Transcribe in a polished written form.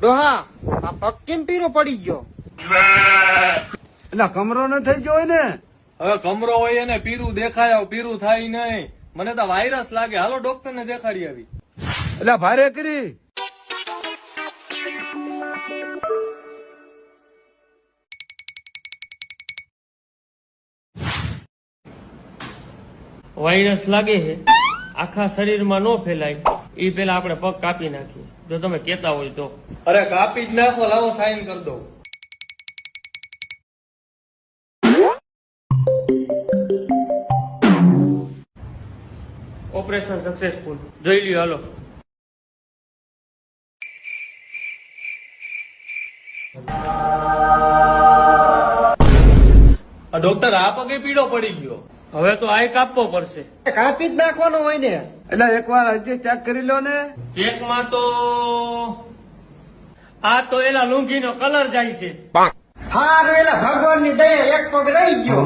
ડોહા આ પગ કેમ પીરો પડી ગયો? એટલે કમરો ન થઈ ગયો હોય ને? હવે કમરો હોય એને પીરું દેખાય પીરું થાય નહીં. મને તો વાયરસ લાગે. હાલો ડોક્ટર ને દેખાડી આવી. એટલે ભારે કરી. વાયરસ લાગે છે, આખા શરીરમાં ન ફેલાય એ પેલા આપણે પગ કાપી નાખીએ, જો તમે કેતા હોય તો. અરે કાપી જ નાખો. લાવો સાઈન કરી દો. Operation successful. જોઈ લ્યો હાલો. ડોક્ટર આ પગે પીળો પડી ગયો. હવે તો આય કાપવો પડશે. કાપી જ નાખવાનો હોય ને. એટલે એકવાર હજી ચેક કરી લો ને. ચેકમાં તો આ તો એના લુંગીનો કલર જાય છે. હારું એલા ભગવાન ની દયા એક પગ રહી ગયો.